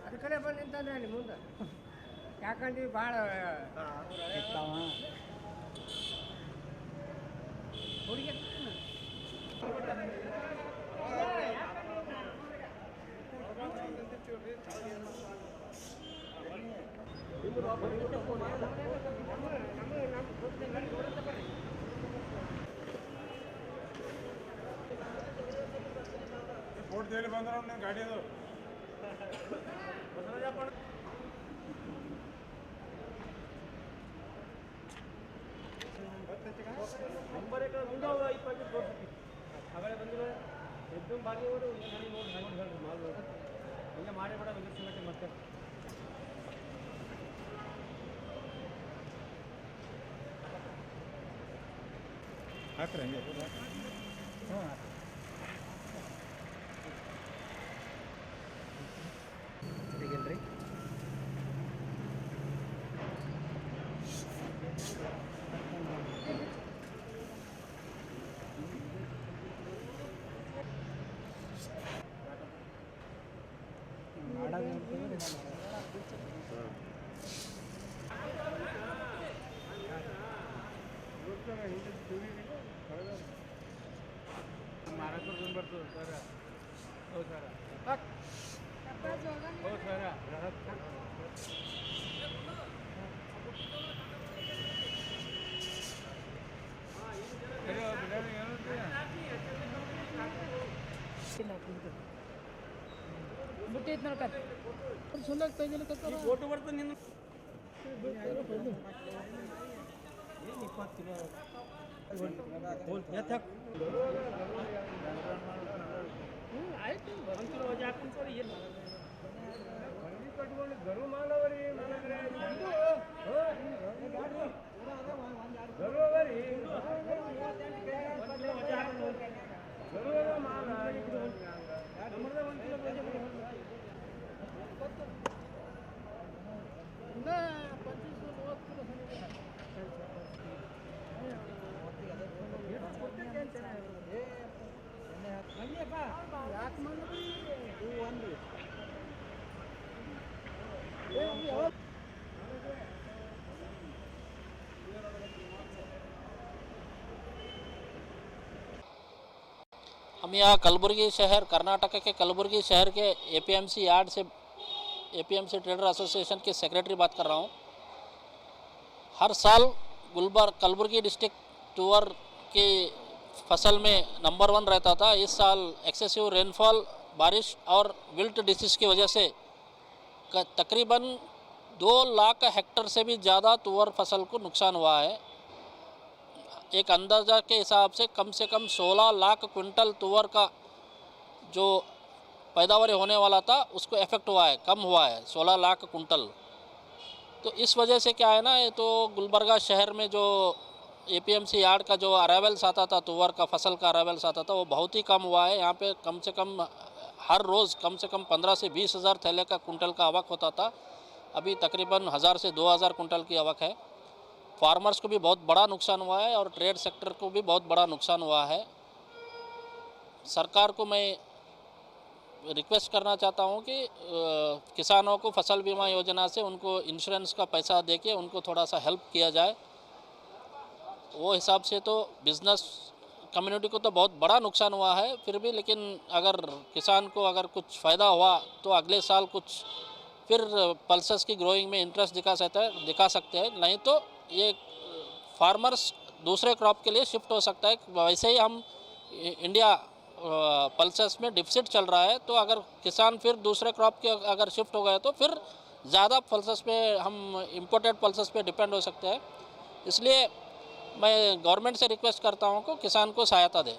ಅದಕ್ಕೇ ಬಂದು ನಿಂತಾನೆ ಅಲ್ಲಿ ಮುಂದೆ ಯಾಕಂದ್ರೆ ಭಾಳ ಹುಡುಗಿ फोड़ बंद गाड़ी नंबर एक आगे बंद एकदम बागी ಹಿಂಗೆ ಮಾಡಿ ಕೂಡ ಬಂದಿರ್ತೀವಿ ಮತ್ತೆ ಹಾಕ್ರಿ ಹಂಗೆ ಹ್ಞೂ ಸಿಗಲ್ರಿ महाराष्ट्र बರ್ತದೆ ಸರ್ ಹೌದು ಸರ್ ಹೌದು ಸರ್ ಬಿಟ್ಟಿತ್ತು ನೋಡ್ಕ ಸುಳ್ಳಾಗ ತೆಗಿಲಿಕ್ಕೆ ಫೋಟೋ ಬರ್ತದೆ ನಿನ್ನ ಏನು 20 ಕಿಲೋ ಆಯ್ತು ಬರಂತಿರೋ ವಜೆ ಹಾಕೊಂಡು ಸರ್ ಏನು ಕಟ್ಕೊಂಡು ಗರು ಮಾಲವರಿ ಗರು ಅವರಿ ಗರು ಮಾಲ हम यहाँ कलबुर्गी शहर कर्नाटक के कलबुर्गी शहर के एपीएमसी यार्ड से एपीएमसी ट्रेडर एसोसिएशन के सेक्रेटरी बात कर रहा हूँ। हर साल कलबुर्गी डिस्ट्रिक्ट तुअर की फसल में नंबर 1 रहता था। इस साल एक्सेसिव रेनफॉल बारिश और विल्ट डिसीज़ की वजह से तकरीबन 2 लाख हेक्टर से भी ज़्यादा तुअर फसल को नुकसान हुआ है। एक अंदाज़ा के हिसाब से कम 16 लाख क्विंटल तुअर का जो पैदावार होने वाला था उसको इफेक्ट हुआ है, कम हुआ है 16 लाख कुंटल। तो इस वजह से क्या है ना, ये तो गुलबर्गा शहर में जो एपीएमसी यार्ड का जो अराइवल्स आता था, तुअर का फसल का अराइवल्स आता था, वो बहुत ही कम हुआ है। यहाँ पे कम से कम हर रोज़ कम से कम 15 से 20 हज़ार थैले का कुंटल का आवक होता था। अभी तकरीबन 1000 से 2000 कुंटल की आवक है। फार्मर्स को भी बहुत बड़ा नुकसान हुआ है और ट्रेड सेक्टर को भी बहुत बड़ा नुकसान हुआ है। सरकार को मैं रिक्वेस्ट करना चाहता हूँ कि किसानों को फसल बीमा योजना से उनको इंश्योरेंस का पैसा देके उनको थोड़ा सा हेल्प किया जाए। वो हिसाब से तो बिज़नेस कम्युनिटी को तो बहुत बड़ा नुकसान हुआ है फिर भी, लेकिन अगर किसान को अगर कुछ फ़ायदा हुआ तो अगले साल कुछ फिर पल्सेस की ग्रोइंग में इंटरेस्ट दिखा सकते हैं, नहीं तो ये फार्मर्स दूसरे क्रॉप के लिए शिफ्ट हो सकता है। वैसे ही हम इंडिया पल्सेस में डिफिसिट चल रहा है, तो अगर किसान फिर दूसरे क्रॉप के अगर शिफ्ट हो गए तो फिर ज़्यादा पल्सेस पे हम इम्पोर्टेड पल्सेस पे डिपेंड हो सकते हैं। इसलिए मैं गवर्नमेंट से रिक्वेस्ट करता हूँ कि किसान को सहायता दें।